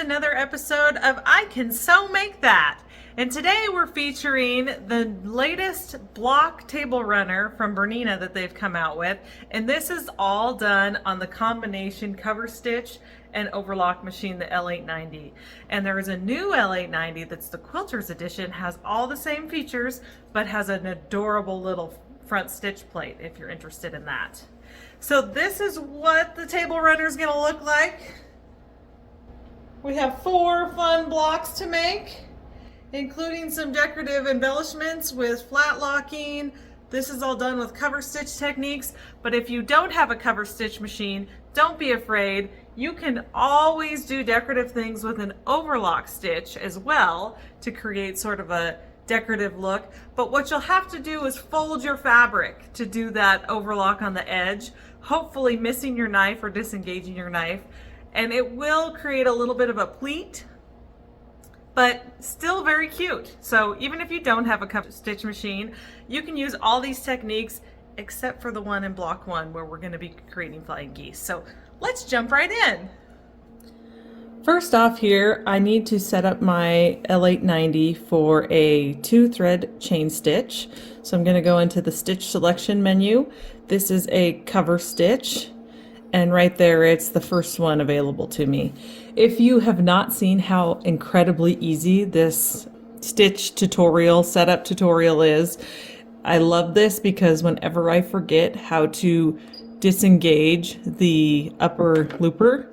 another episode of I Can Sew Make That. And today we're featuring the latest block table runner from Bernina that they've come out with. And this is all done on the combination cover stitch and overlock machine, the L890. And there is a new L890 that's the Quilters edition, has all the same features, but has an adorable little front stitch plate if you're interested in that. So this is what the table runner is going to look like. We have 4 fun blocks to make, including some decorative embellishments with flat locking. This is all done with cover stitch techniques, but if you don't have a cover stitch machine, don't be afraid. You can always do decorative things with an overlock stitch as well to create sort of a decorative look. But what you'll have to do is fold your fabric to do that overlock on the edge, hopefully missing your knife or disengaging your knife. And it will create a little bit of a pleat, but still very cute. So even if you don't have a cover stitch machine, you can use all these techniques except for the one in block 1 where we're going to be creating flying geese. So let's jump right in. First off here, I need to set up my L890 for a 2-thread chain stitch. So I'm going to go into the stitch selection menu. This is a cover stitch. And right there, it's the first one available to me. If you have not seen how incredibly easy this stitch tutorial, setup tutorial is, I love this because whenever I forget how to disengage the upper looper,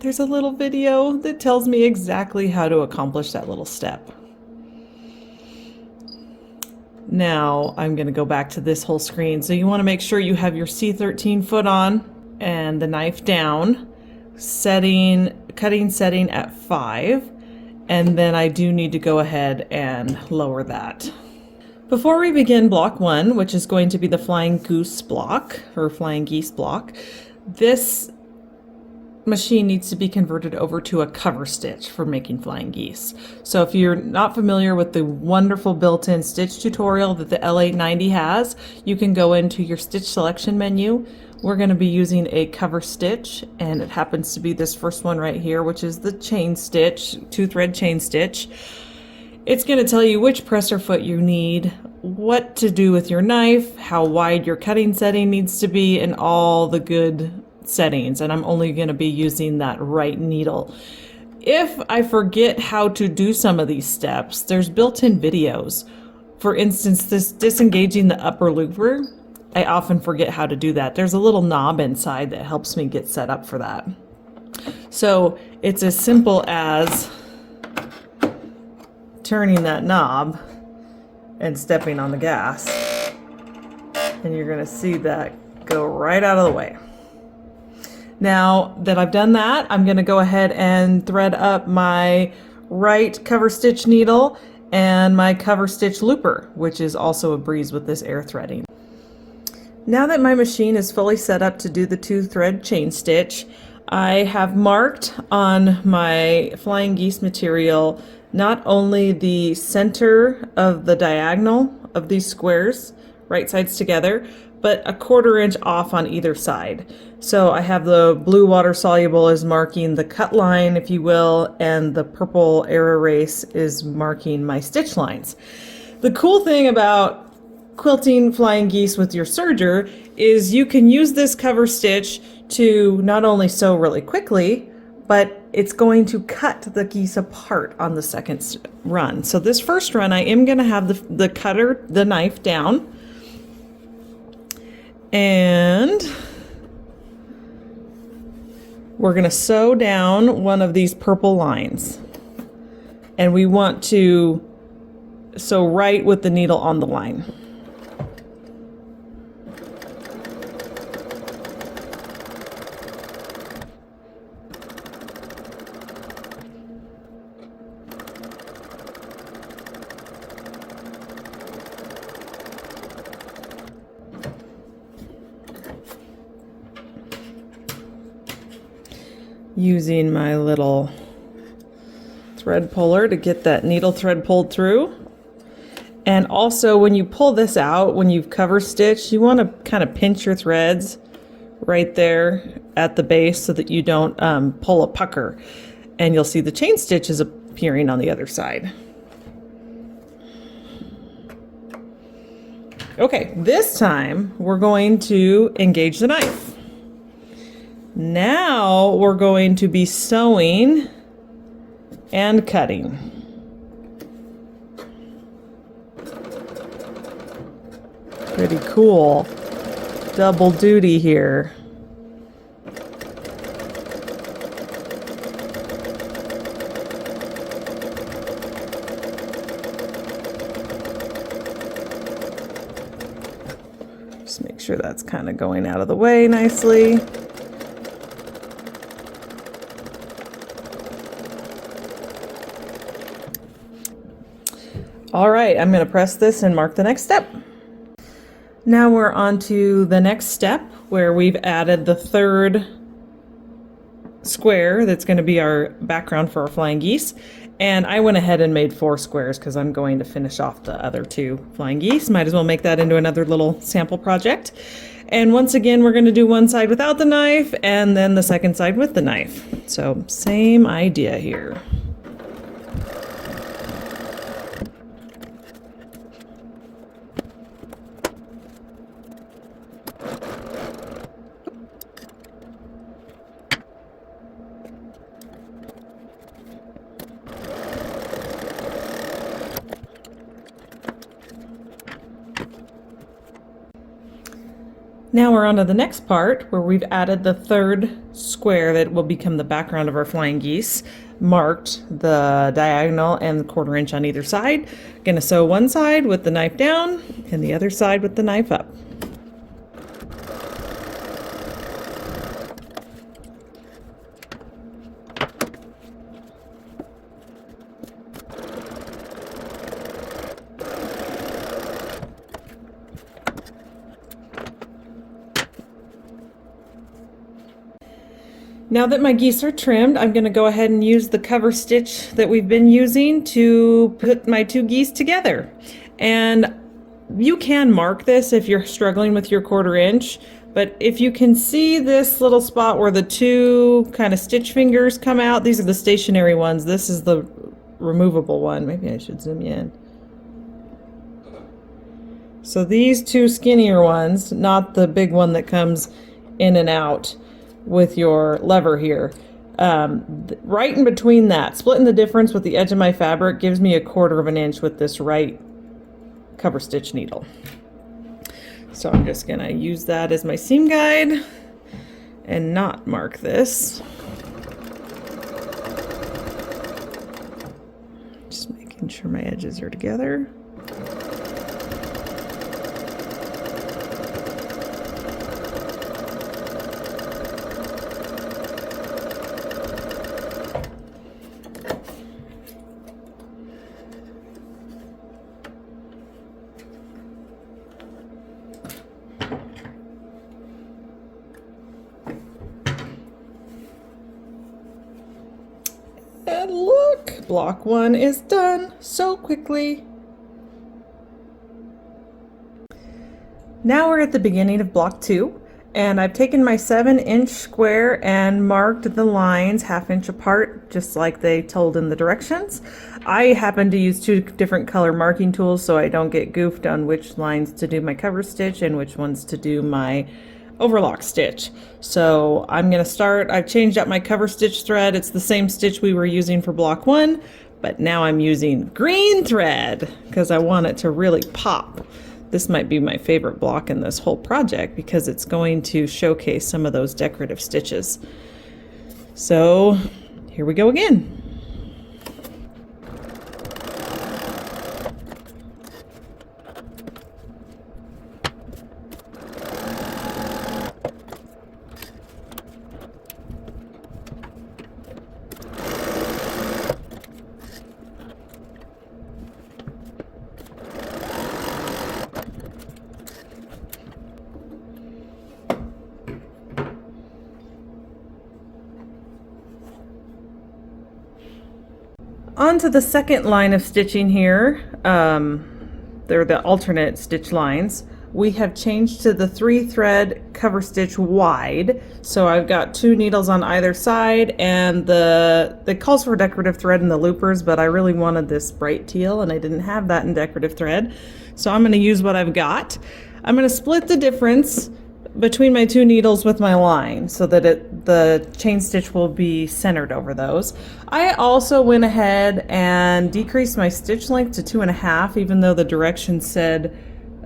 there's a little video that tells me exactly how to accomplish that little step. Now I'm going to go back to this whole screen. So you want to make sure you have your C13 foot on and the knife down, cutting setting at 5, and then I do need to go ahead and lower that. Before we begin block 1, which is going to be the flying goose block, or flying geese block, this machine needs to be converted over to a cover stitch for making flying geese. So if you're not familiar with the wonderful built-in stitch tutorial that the L890 has, you can go into your stitch selection menu. We're going to be using a cover stitch, and it happens to be this first one right here, which is the chain stitch, 2-thread chain stitch. It's going to tell you which presser foot you need, what to do with your knife, how wide your cutting setting needs to be, and all the good settings. And I'm only going to be using that right needle. If I forget how to do some of these steps, there's built-in videos. For instance, this disengaging the upper looper, I often forget how to do that. There's a little knob inside that helps me get set up for that. So it's as simple as turning that knob and stepping on the gas, and you're going to see that go right out of the way. Now that I've done that, I'm going to go ahead and thread up my right cover stitch needle and my cover stitch looper, which is also a breeze with this air threading. Now that my machine is fully set up to do the 2-thread chain stitch, I have marked on my flying geese material not only the center of the diagonal of these squares, right sides together, but a 1/4 inch off on either side. So I have the blue water soluble is marking the cut line, if you will, and the purple air erase is marking my stitch lines. The cool thing about quilting flying geese with your serger is you can use this cover stitch to not only sew really quickly, but it's going to cut the geese apart on the second run. So this first run, I am going to have the knife down, and we're going to sew down one of these purple lines, and we want to sew right with the needle on the line. Using my little thread puller to get that needle thread pulled through. And also when you pull this out, when you've cover stitched, you want to kind of pinch your threads right there at the base so that you don't pull a pucker. and you'll see the chain stitches appearing on the other side. Okay, this time we're going to engage the knife. Now we're going to be sewing and cutting. Pretty cool. Double duty here. Just make sure that's kind of going out of the way nicely. All right, I'm going to press this and mark the next step. Now we're on to the next step where we've added the third square that's going to be our background for our flying geese. And I went ahead and made 4 squares because I'm going to finish off the other 2 flying geese. Might as well make that into another little sample project. And once again, we're going to do one side without the knife and then the second side with the knife. So same idea here. Now we're on to the next part where we've added the third square that will become the background of our flying geese, marked the diagonal and the 1/4 inch on either side. Gonna sew one side with the knife down and the other side with the knife up. Now that my geese are trimmed, I'm going to go ahead and use the cover stitch that we've been using to put my 2 geese together. And you can mark this if you're struggling with your 1/4 inch, but if you can see this little spot where the 2 kind of stitch fingers come out, these are the stationary ones. This is the removable one. Maybe I should zoom in. So these 2 skinnier ones, not the big one that comes in and out with your lever here. Right in between that, splitting the difference with the edge of my fabric gives me a 1/4 inch with this right cover stitch needle. So I'm just gonna use that as my seam guide and not mark this. Just making sure my edges are together. And look, block 1 is done so quickly. Now we're at the beginning of block 2, and I've taken my 7-inch square and marked the lines 1/2 inch apart, just like they told in the directions. I happen to use 2 different color marking tools so I don't get goofed on which lines to do my cover stitch and which ones to do my overlock stitch. So I'm going to start, I've changed up my cover stitch thread. It's the same stitch we were using for block 1, but now I'm using green thread because I want it to really pop. This might be my favorite block in this whole project because it's going to showcase some of those decorative stitches. So here we go again. On to the second line of stitching here. They're the alternate stitch lines. we have changed to the 3-thread cover stitch wide. So I've got 2 needles on either side, and it calls for decorative thread in the loopers, but I really wanted this bright teal and I didn't have that in decorative thread. So I'm going to use what I've got. I'm going to split the difference between my 2 needles with my line so that the chain stitch will be centered over those. I also went ahead and decreased my stitch length to 2.5, even though the directions said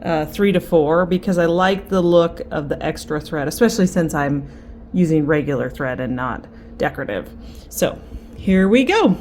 3 to 4, because I like the look of the extra thread, especially since I'm using regular thread and not decorative. So here we go.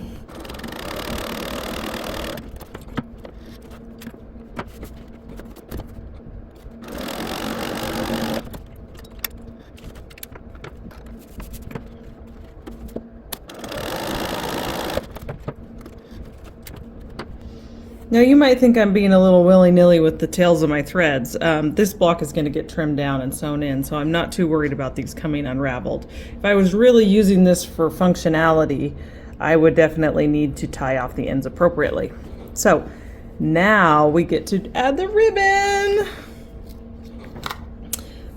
Now you might think I'm being a little willy-nilly with the tails of my threads. This block is going to get trimmed down and sewn in, so I'm not too worried about these coming unraveled. If I was really using this for functionality, I would definitely need to tie off the ends appropriately. So now we get to add the ribbon.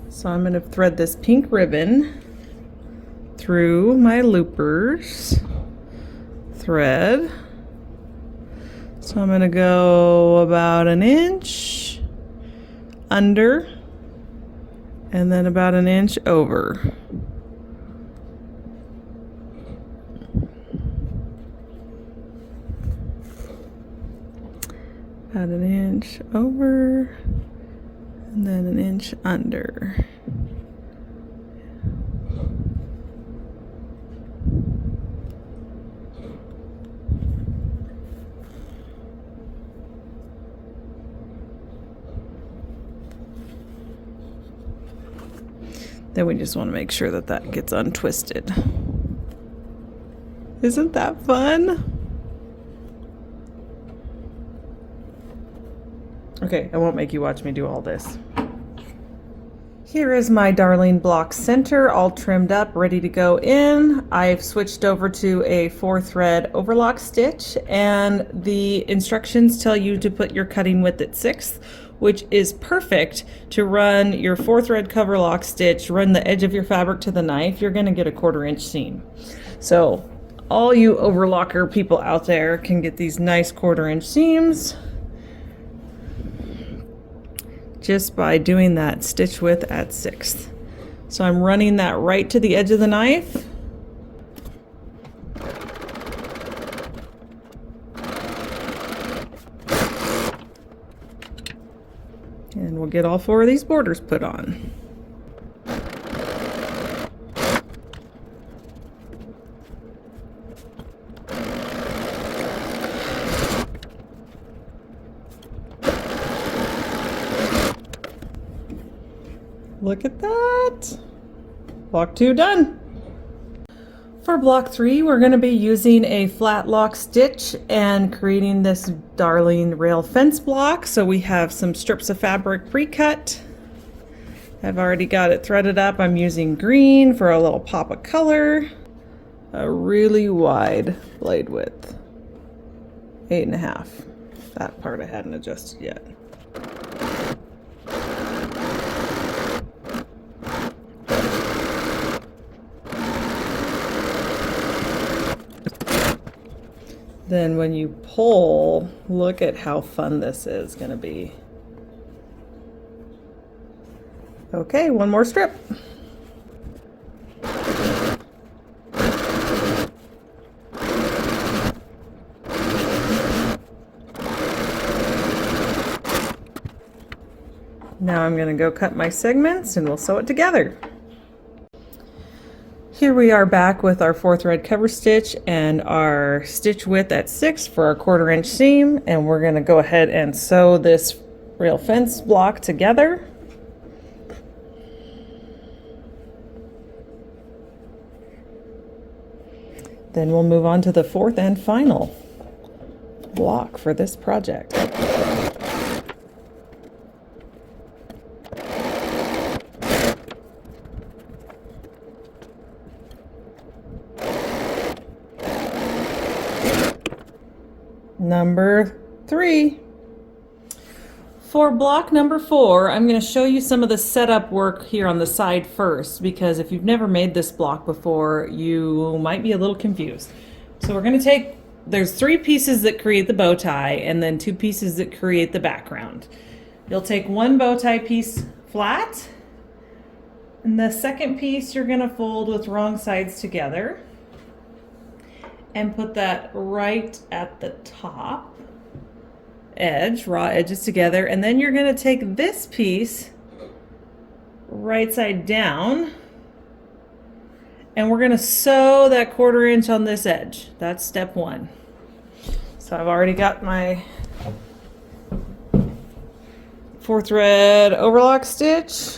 So I'm going to thread this pink ribbon through my loopers thread. So I'm going to go about 1 inch under and then about 1 inch over. About 1 inch over and then 1 inch under. Then we just want to make sure that that gets untwisted. Isn't that fun? Okay, I won't make you watch me do all this. Here is my darling block center, all trimmed up, ready to go in. I've switched over to a 4-thread overlock stitch, and the instructions tell you to put your cutting width at 1/6, which is perfect to run your 4-thread cover lock stitch, run the edge of your fabric to the knife. You're going to get a 1/4 inch seam. So all you overlocker people out there can get these nice 1/4 inch seams just by doing that stitch width at 1/6. So I'm running that right to the edge of the knife. And we'll get all 4 of these borders put on. Look at that! Block 2 done. For block 3, we're going to be using a flat lock stitch and creating this darling rail fence block. So we have some strips of fabric pre-cut. I've already got it threaded up. I'm using green for a little pop of color. A really wide blade width, 8.5. That part I hadn't adjusted yet. Then when you pull, look at how fun this is going to be. Okay, one more strip. Now I'm going to go cut my segments and we'll sew it together. Here we are back with our 4-thread cover stitch and our stitch width at 6 for our 1/4 inch seam, and we're going to go ahead and sew this rail fence block together. Then we'll move on to the 4th and final block for this project. Number 3. For block number 4, I'm going to show you some of the setup work here on the side first, because if you've never made this block before, you might be a little confused. So we're going to take, there's 3 pieces that create the bow tie and then 2 pieces that create the background. You'll take one bow tie piece flat, and the second piece you're going to fold with wrong sides together and put that right at the top edge, raw edges together, and then you're going to take this piece right side down and we're going to sew that 1/4 inch on this edge. That's step 1. So I've already got my 4 thread overlock stitch,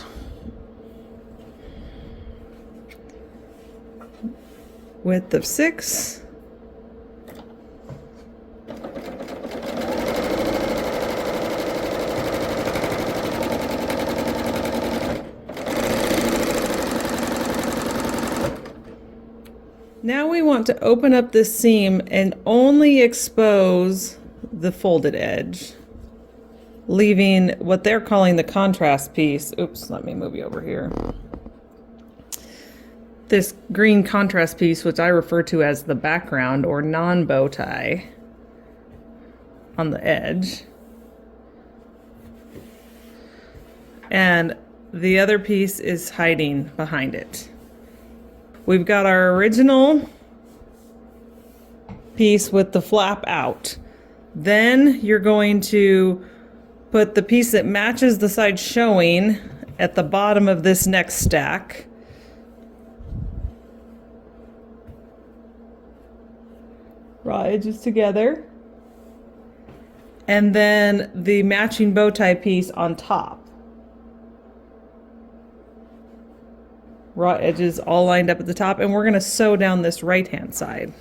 width of 6. Now we want to open up this seam and only expose the folded edge, leaving what they're calling the contrast piece. Oops, let me move you over here. This green contrast piece, which I refer to as the background or non-bow tie on the edge. And the other piece is hiding behind it. We've got our original piece with the flap out. Then you're going to put the piece that matches the side showing at the bottom of this next stack. Raw edges together. And then the matching bow tie piece on top. Raw edges all lined up at the top, and we're going to sew down this right hand side.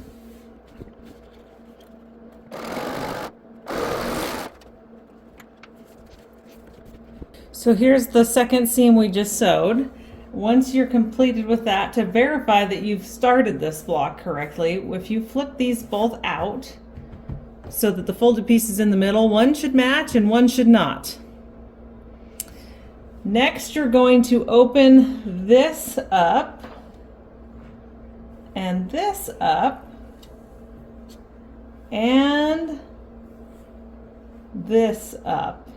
So here's the second seam we just sewed. Once you're completed with that, to verify that you've started this block correctly, if you flip these both out so that the folded piece is in the middle, one should match and one should not. Next, you're going to open this up and this up and this up.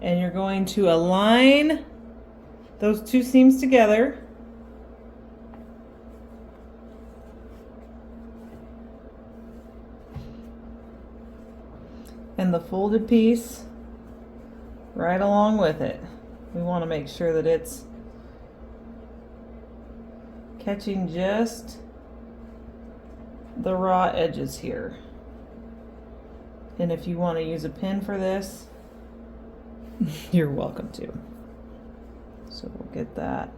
And you're going to align those 2 seams together. And the folded piece right along with it. We want to make sure that it's catching just the raw edges here. And if you want to use a pin for this, you're welcome to. So we'll get that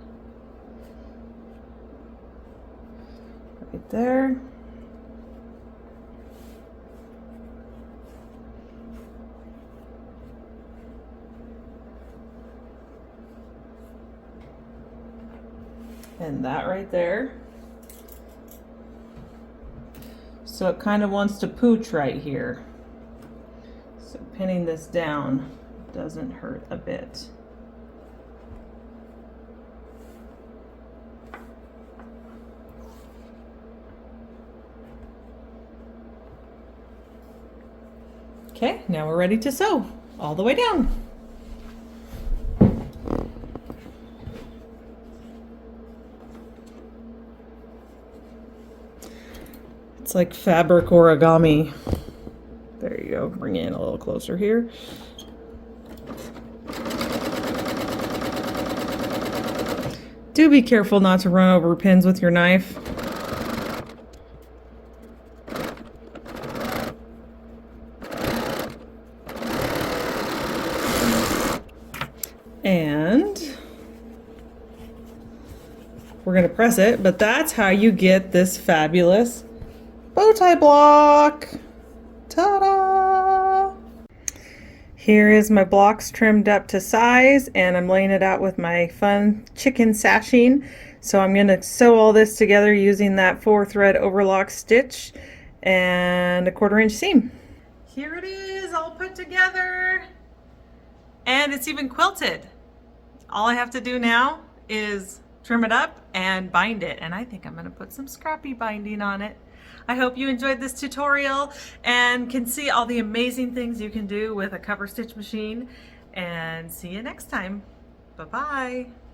right there. And that right there. So it kind of wants to pooch right here. So pinning this down doesn't hurt a bit. Okay, now we're ready to sew all the way down. It's like fabric origami. There you go. Bring it in a little closer here. Do be careful not to run over pins with your knife. And we're going to press it, but that's how you get this fabulous bow tie block. Ta-da! Here is my blocks trimmed up to size, and I'm laying it out with my fun chicken sashing. So I'm going to sew all this together using that 4 thread overlock stitch and a 1/4 inch seam. here it is, all put together. And it's even quilted. All I have to do now is trim it up and bind it. And I think I'm going to put some scrappy binding on it. I hope you enjoyed this tutorial and can see all the amazing things you can do with a cover stitch machine. And see you next time. Bye-bye.